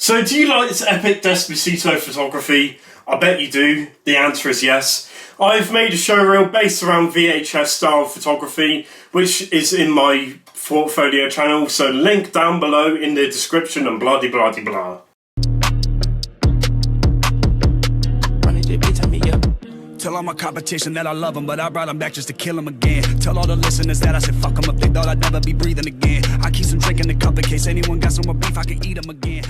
So do you like this epic Despacito photography? I bet you do. The answer is yes. I've made a showreel based around VHS style photography, which is in my portfolio channel, so link down below in the description and blah de blah de blah. Tell all my competition that I love them, but I brought them back just to kill them again. Tell all the listeners that I said fuck them if they thought I'd never be breathing again. I keep some drinking the cup in case anyone got some more beef, I can eat them again.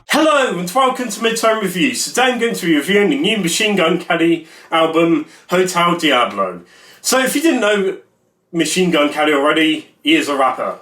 Hello and welcome to Midterm Reviews. Today I'm going to be reviewing the new Machine Gun Kelly album, Hotel Diablo. So if you didn't know Machine Gun Kelly already, he is a rapper.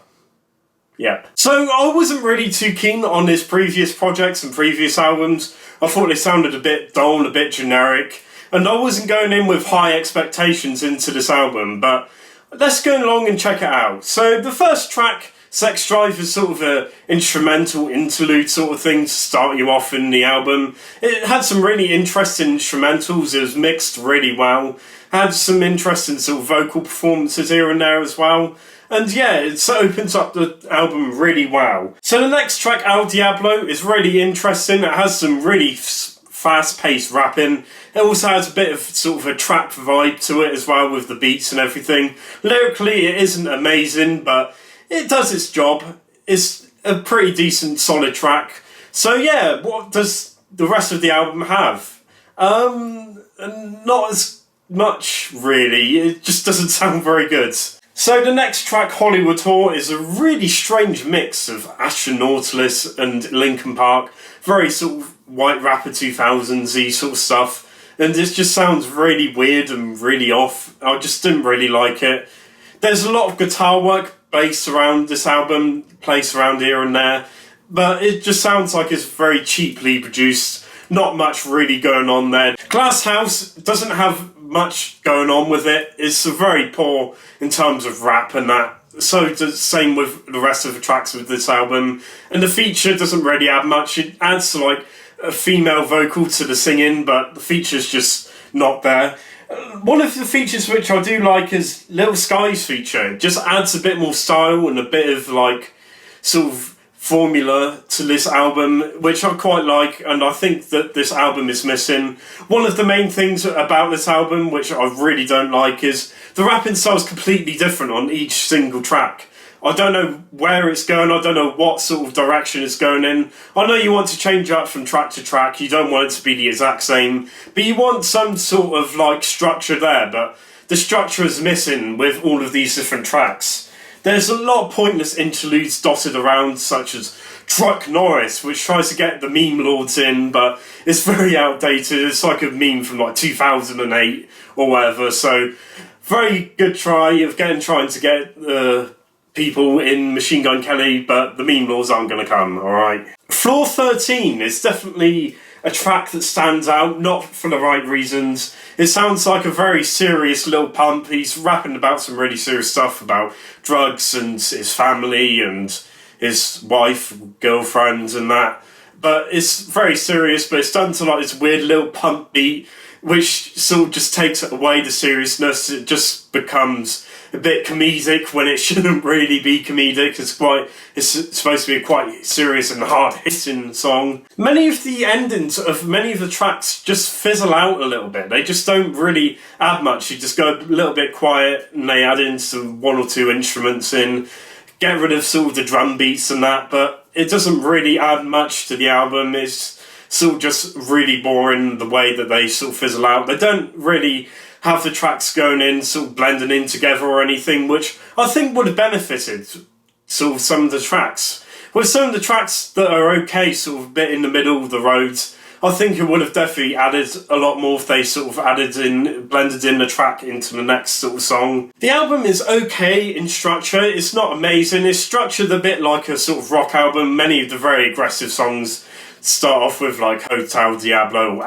Yeah. So I wasn't really too keen on his previous projects and previous albums. I thought they sounded a bit dull and a bit generic. And I wasn't going in with high expectations into this album, but let's go along and check it out. So the first track, Sex Drive, is sort of an instrumental interlude sort of thing to start you off in the album. It had some really interesting instrumentals, it was mixed really well. Had some interesting sort of vocal performances here and there as well. And yeah, it opens up the album really well. So the next track, El Diablo, is really interesting. It has some really fast-paced rapping. It also has a bit of sort of a trap vibe to it as well with the beats and everything. Lyrically, it isn't amazing, but it does its job. It's a pretty decent, solid track. So yeah, what does the rest of the album have? Not as much, really. It just doesn't sound very good. So the next track, Hollywood Tour, is a really strange mix of Astronautilus and Linkin Park. Very sort of white rapper 2000s-y sort of stuff. And this just sounds really weird and really off. I just didn't really like it. There's a lot of guitar work based around this album, placed around here and there. But it just sounds like it's very cheaply produced. Not much really going on there. Glass House doesn't have much going on with it. It's very poor in terms of rap and that. So the same with the rest of the tracks with this album. And the feature doesn't really add much. It adds like a female vocal to the singing, but the feature's just not there. One of the features which I do like is Little Sky's feature. It just adds a bit more style and a bit of like sort of formula to this album, which I quite like, and I think that this album is missing. One of the main things about this album, which I really don't like, is the rapping style is completely different on each single track. I don't know where it's going, I don't know what sort of direction it's going in. I know you want to change up from track to track, you don't want it to be the exact same, but you want some sort of like structure there, but the structure is missing with all of these different tracks. There's a lot of pointless interludes dotted around, such as Truck Norris, which tries to get the meme lords in, but it's very outdated. It's like a meme from like 2008 or whatever, so very good try of trying to get people in Machine Gun Kelly, but the meme lords aren't going to come, alright? Floor 13 is definitely a track that stands out, not for the right reasons. It sounds like a very serious Lil Pump. He's rapping about some really serious stuff about drugs and his family and his wife, girlfriend and that. But it's very serious, but it's done to like this weird Lil Pump beat, which sort of just takes away the seriousness. It just becomes a bit comedic when it shouldn't really be comedic. It's supposed to be a quite serious and hard-hitting song. Many of the endings of many of the tracks just fizzle out a little bit. They just don't really add much. You just go a little bit quiet and they add in some one or two instruments in, get rid of sort of the drum beats and that, but it doesn't really add much to the album. It's sort of just really boring the way that they sort of fizzle out. They don't really have the tracks going in, sort of blending in together or anything, which I think would have benefited sort of some of the tracks. With some of the tracks that are okay, sort of a bit in the middle of the road, I think it would have definitely added a lot more if they sort of blended in the track into the next sort of song. The album is okay in structure, it's not amazing, it's structured a bit like a sort of rock album. Many of the very aggressive songs start off with like Hotel Diablo,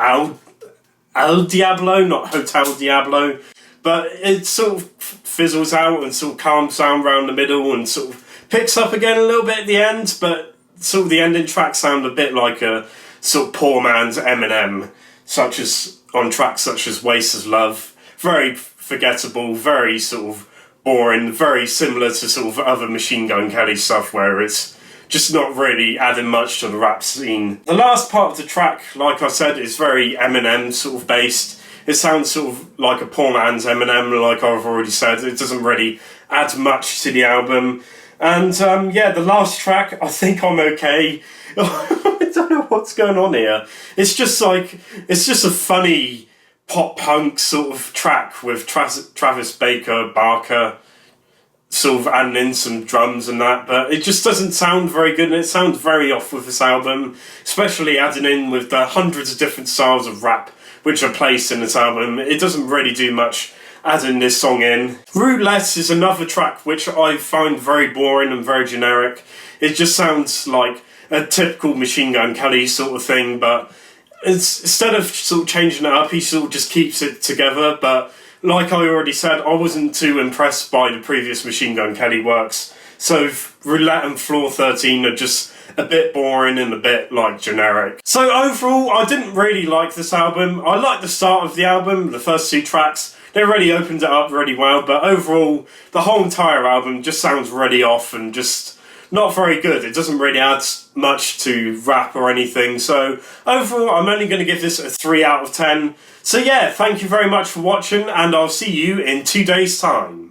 El Diablo, not Hotel Diablo, but it sort of fizzles out and sort of calms down around the middle and sort of picks up again a little bit at the end, but sort of the ending tracks sound a bit like a sort of poor man's Eminem, such as on tracks such as Waste of Love. Very forgettable, very sort of boring, very similar to sort of other Machine Gun Kelly stuff where it's just not really adding much to the rap scene. The last part of the track, like I said, is very Eminem sort of based. It sounds sort of like a poor man's Eminem, like I've already said. It doesn't really add much to the album. And yeah, the last track, I Think I'm Okay. I don't know what's going on here. It's just a funny pop punk sort of track with Travis Barker sort of adding in some drums and that, but it just doesn't sound very good, and it sounds very off with this album, especially adding in with the hundreds of different styles of rap which are placed in this album. It doesn't really do much adding this song in. Roulette is another track which I find very boring and very generic. It just sounds like a typical Machine Gun Kelly sort of thing, but instead of sort of changing it up, he sort of just keeps it together. But like I already said, I wasn't too impressed by the previous Machine Gun Kelly works. So Roulette and Floor 13 are just a bit boring and a bit like generic. So overall, I didn't really like this album. I liked the start of the album, the first 2 tracks. They really opened it up really well, but overall, the whole entire album just sounds really off and just not very good. It doesn't really add much to rap or anything. So overall, I'm only going to give this a 3 out of 10. So yeah, thank you very much for watching, and I'll see you in 2 days' time.